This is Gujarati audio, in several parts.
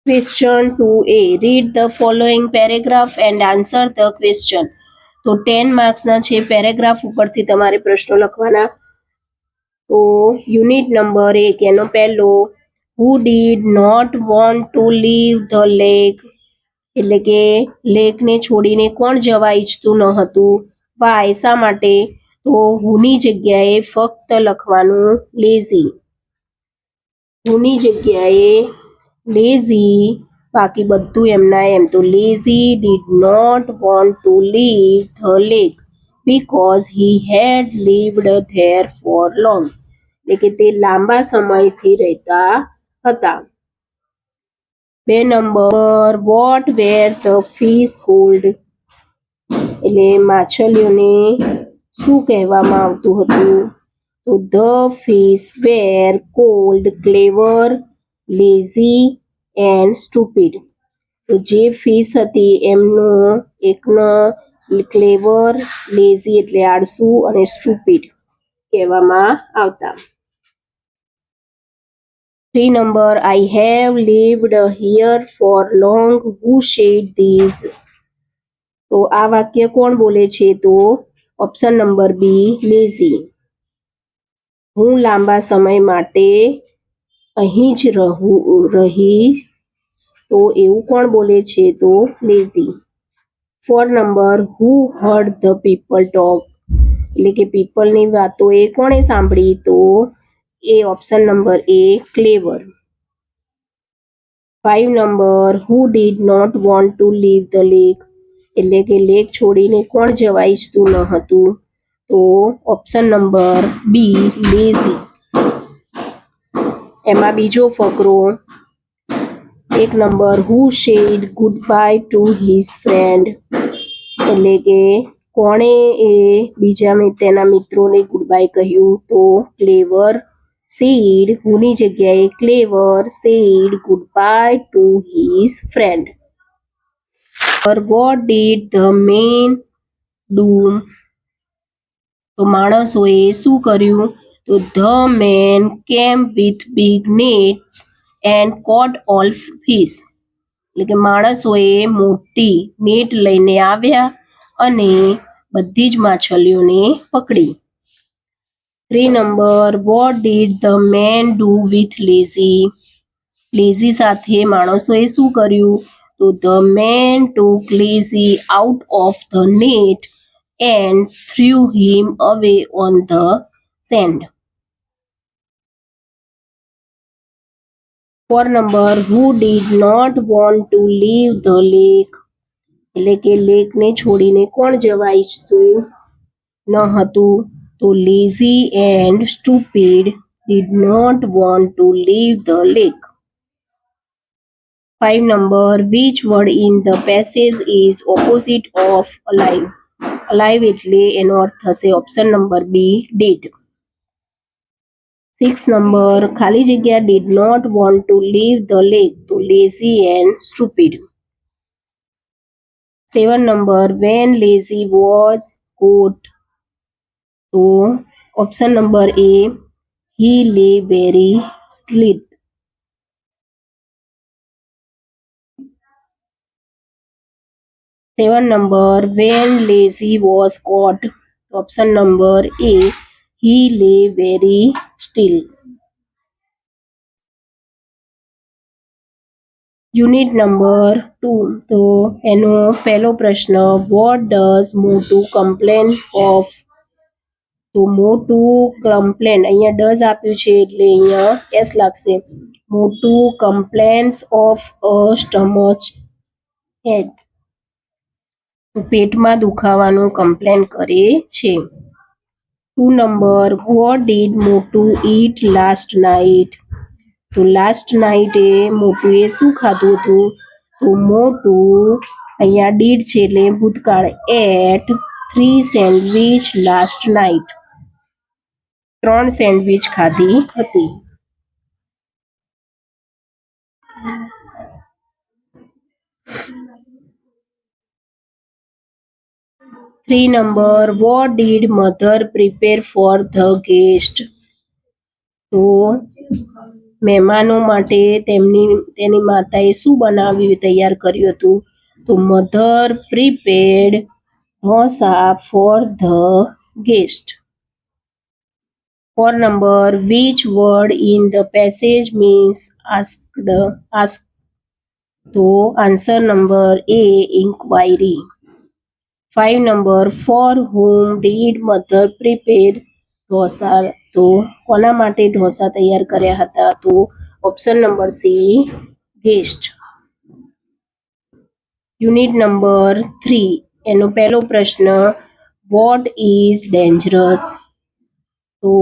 Question 2a. Read the following paragraph and answer the question. તો 10 માર્ક્સના છે પેરેગ્રાફ ઉપરથી તમારે પ્રશ્નો લખવાના. તો યુનિટ નંબર 1 એનો પહેલો, who did not want to leave the lake, એટલે કે લેકને છોડીને કોણ જવા ઈચ્છતું ન હતું. વાય, શા માટે? તો હુની જગ્યાએ ફક્ત લખવાનું લેઝી. હુની જગ્યાએ લેઝી, બાકી બધું એમના એમ. તો lazy did not want to leave the lake because he had lived there for long, એટલે કે તે લાંબા સમયથી રહેતા હતા. 2 number, what were the fish called, એટલે માછલીઓને શું કહેવામાં આવતું હતું. તો the fish were called clever, lazy and stupid. તો જે ફિશ હતી એમનો એકનો ક્લેવર, લેઝી એટલે આળસુ અને સ્ટુપિડ કહેવામાં આવતા. 3 number, I have lived here for long, who said this. તો આ વાક્ય કોણ બોલે છે? તો ઓપ્શન નંબર બી, લેઝી. હું લાંબા સમય માટે અહીં જ રહી, તો એવું કોણ બોલે છે? તો lazy. 4 number, who heard the people talk, એટલે કે પીપલની વાતો એ કોણે સાંભળી? તો એ option number A, clever. 5 number, who did not want to leave the lake, એટલે કે લેક છોડીને કોણ જવા ઈચ્છતું ન હતું? તો ઓપ્શન નંબર બી, લેઝી. એમાં બીજો ફકરો, 1 number, who said goodbye to his friend, એટલે કે કોણે એ તેના મિત્રોને ગુડ બાય કહ્યું? તો ક્લેવર સેડ, હુની જગ્યાએ clever said goodbye to his friend. What did the man do, તો માણસોએ શું કર્યું? તો the man came with big nets and caught all fish, એટલે કે માણસોએ મોટી નેટ લઈને આવ્યા અને બધી જ માછલીઓને પકડી. 3 number, what did the man do with lazy, lazy સાથે માણસોએ શું કર્યું? તો the man took lazy out of the net and threw him away on the sand. 4 number, who did not want to leave the lake, એટલે કે લેકને છોડીને કોણ જવા ઈચ્છતું ન હતું? તો lazy and stupid did not want to leave the lake. 5 number, which word in the passage is opposite of alive, alive એટલે એનો અર્થ થશે option number B, did. 6 number, ખાલી જગ્યા did not want to leave the lake, તો lazy and stupid. 7 number, when lazy was caught, તો option number A, he lay very sleep. 7 number, when lazy was caught, option number A, he lay very steel. Unit number 2, તો એનો પહેલો પ્રશ્ન, વોટ ડઝ મોટુ કમ્પ્લેન ઓફ, તો મોટુ કમ્પ્લેન, અહીંયા ડઝ આપ્યું છે એટલે અહીંયા એસ લાગશે. મોટુ complains of a stomach H, તો પેટમાં દુખાવાનું કમ્પ્લેન કરે છે. 2 નંબર, વોટ ડીડ મોટુ ઈટ લાસ્ટ નાઇટ, તો લાસ્ટ નાઇટે મોટુએ શું ખાધું હતું? તો મોટુ, અહીંયા ડીડ છે એટલે ભૂતકાળ, ate 3 sandwich last night, 3 sandwich ખાધી હતી. 3 number, what did mother prepare for the guest, તો મહેમાનો માટે તેની માતાએ શું બનાવ્યું, તૈયાર કર્યું હતું? તો mother prepared dosa four the guest. 4 number, which word in the passage means asked? તો answer number A, inquiry. 5 number, for whom did mother prepare dosa? તો કોના માટે ઢોસા તૈયાર કર્યા હતા? તો option number C, guest. Unit number 3 એનો પહેલો પ્રશ્ન, વોટ ઇઝ ડેન્જરસ? તો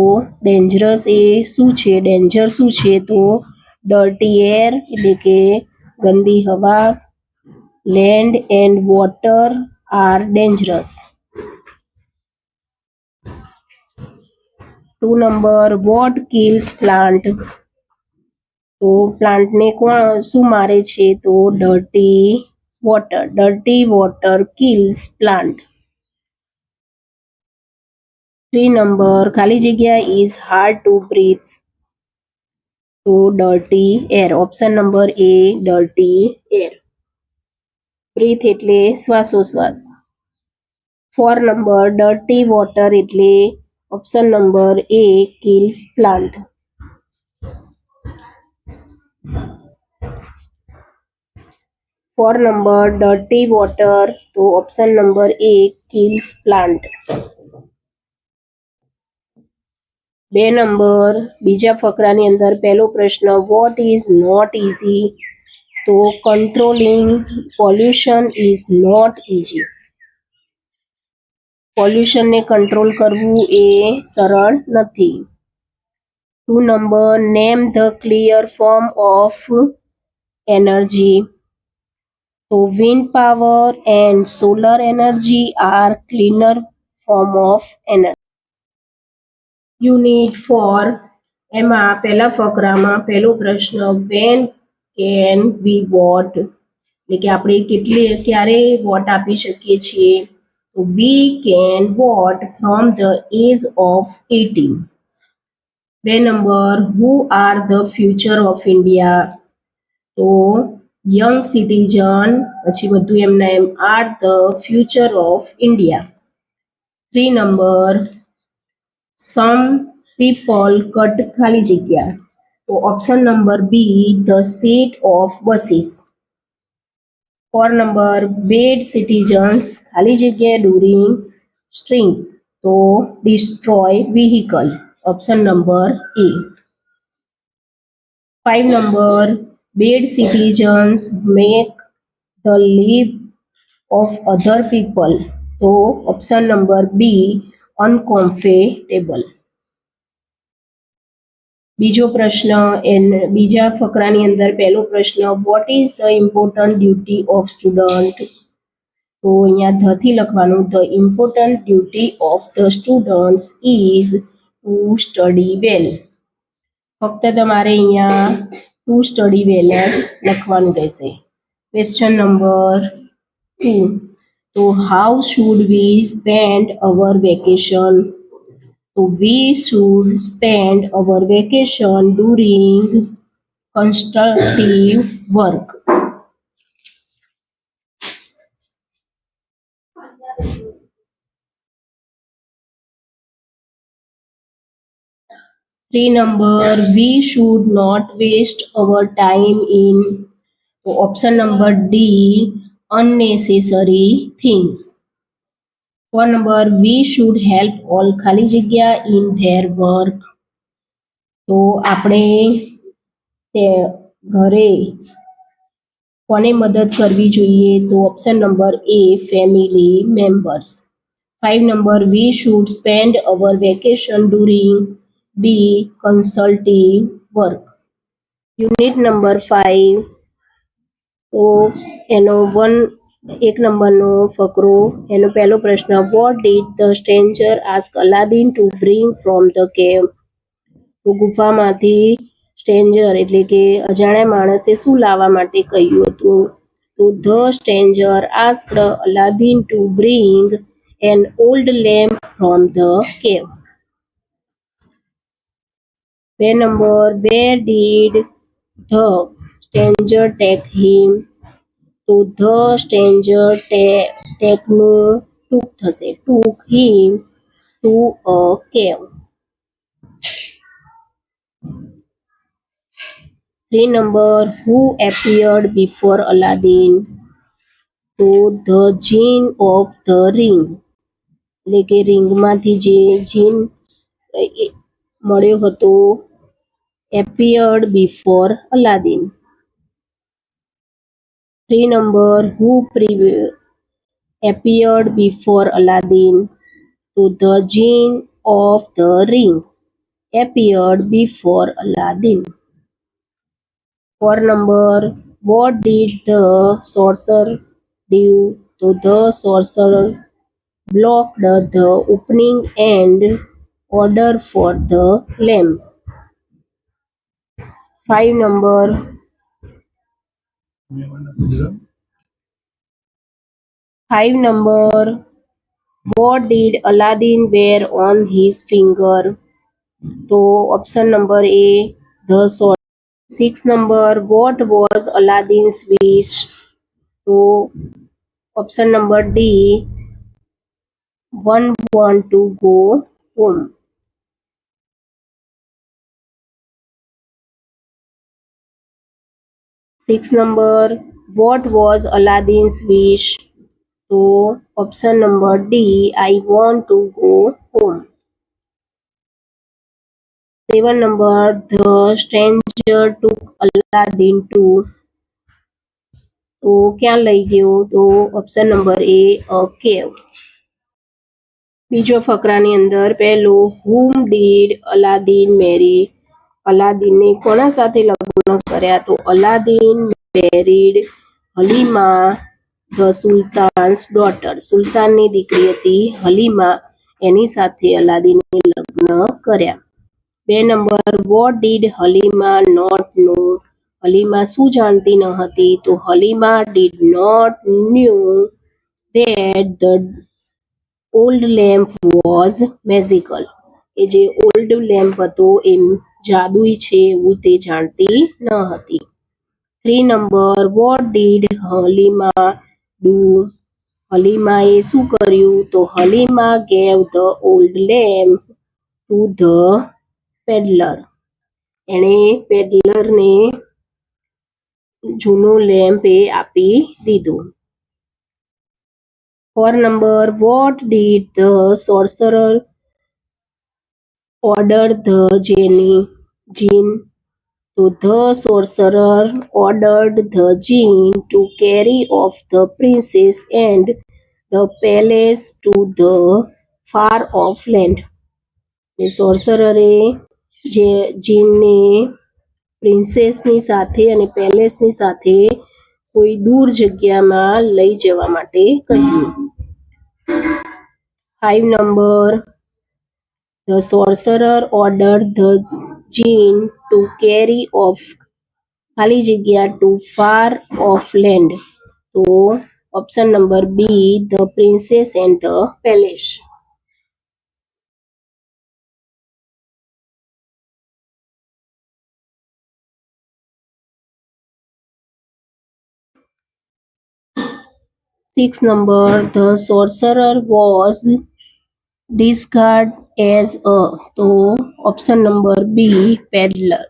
ડેન્જરસ એ શું છે? ડેન્જર શું છે? તો ડર્ટી એર એટલે કે ગંદી હવા. Land and water are dangerous. 2 number, what kills plant? તો પ્લાન્ટને શું મારે છે? તો dirty water. Dirty water kills plant. 3 number, ખાલી જગ્યા ઇઝ હાર્ડ ટુ બ્રીથ? તો dirty air. Option number A, dirty air. Breathe એટલે શ્વાસોશ્વાસ. 4 number, ડર્ટી વોટર એટલે option number A, kills plant. 4 number, dirty water, તો option number A, kills plant. 2 number, બીજા ફકરાની અંદર પહેલો પ્રશ્ન, વોટ ઇઝ નોટ ઇઝી? તો controlling pollution is not easy. પોલ્યુશનને કંટ્રોલ કરવું એ સરળ નથી. 2 number, name the clear form of energy? તો wind power and solar energy are cleaner form of energy. Unit 4 એમાં પહેલા ફકરામાં પહેલો પ્રશ્ન, વેન કેન વી વોટ? એટલે કે આપણે ક્યારે વોટ આપી શકીએ છીએ? તો we can vote from the age of 18. 2 number, who are the future of India? તો યંગ સિટીઝન, પછી બધું એમના એમ, are the future of India. 3 number, some people cut ખાલી જગ્યા? તો option number B, the seat of buses. 4 number, bad citizens ખાલી જગ્યા ડ્યુરિંગ સ્ટ્રીંગ? તો destroy vehicle. Option number A. 5 number, bad citizens make the live of other people? તો ઓપ્શન નંબર બી, અનકમ્ફર્ટેબલ. બીજો પ્રશ્ન, બીજા ફકરાની અંદર પહેલો પ્રશ્ન, what is the important duty of student? તો અહીંયા ધ થી લખવાનું, the important duty of the students is to study વેલ. ફક્ત તમારે અહીંયા ટુ સ્ટડી વેલ જ લખવાનું રહેશે. ક્વેશ્ચન નંબર 2, તો how should we spend our vacation? તો we should spend our vacation during constructive work. Three number, we should not waste our time in, option number D, unnecessary things. 4 number, we should help all ખાલી જગ્યા in their work. તો આપણે ઘરે કોને મદદ કરવી જોઈએ? તો option number A, family members. 5 number, we should spend our vacation during B, consultative work. Unit number 5 તો એનો 1 નંબરનો ફકરો, એનો પહેલો પ્રશ્ન, vote did the stranger ask Aladdin to bring from the કેવ? તો ગુફામાંથી સ્ટ્રેન્જર એટલે કે અજાણ્યા માણસે શું લાવવા માટે કહ્યું હતું? તો the stranger asked Aladdin to bring an old lamp from the કેવ. બે number where did the stranger take him? તો the stranger take નું took થશે, took him to a cave. 3 number who appeared before Aladdin? તો the genie of the ring, એટલે કે રિંગમાંથી જે જીન મળ્યો હતો, appeared before Aladdin. 3 number who appeared before Aladdin? To the genie of the ring appeared before Aladdin. 4 number what did the sorcerer do? To the sorcerer blocked the opening and ordered for the lamp. 5 number what did Aladdin wear on his finger? So option number A, the sword. 6 number what was Aladdin's wish? So option number D, one want to go home. 6 number what was Aladdin's wish? So option number D, I want to go home. 7 number the stranger took Aladdin to, તો ક્યાં લઈ ગયો? તો ઓપ્શન નંબર એ, અ કેવ. બીજો ફકરાની અંદર પહેલો whom did Aladdin marry? અલાદીનને કોના સાથે લગ્ન કર્યા? તો Aladdin married Halima the sultan's daughter, સુલતાનની દીકરી હતી હલીમા, એની સાથે અલાદીને લગ્ન કર્યા. 2 number what did Halima not know? Halima શું જાણતી ન હતી? તો Halima did not knew that the old lamp was magical, એ જે ઓલ્ડ લેમ્પ હતો એ જાદુઈ છે એવું તે જાણતી ન હતી. 3 number what did Halima do? હલીમાએ શું કર્યું? તો Halima gave the old lamp to the peddler, એણે પેડલરને જૂનો લેમ્પ એ આપી દીધો. 4 number what did the sorcerer order the genie? So the sorcerer ordered the genie to carry off the princess and the palace to the far off land. The sorcerer જે જીનને પ્રિન્સેસની સાથે અને પેલેસની સાથે કોઈ દૂર જગ્યામાં લઈ જવા માટે કહ્યું. 5 number the sorcerer ordered the genie to carry off ખાલી જગ્યા to far off land. તો option number B, the princess and the palace. 6 number the sorcerer was disguised as a, તો option number B, peddler.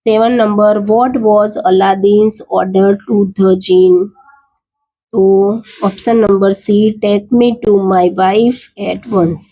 7 number what was Aladdin's order to the genie? તો option number C, take me to my wife at once.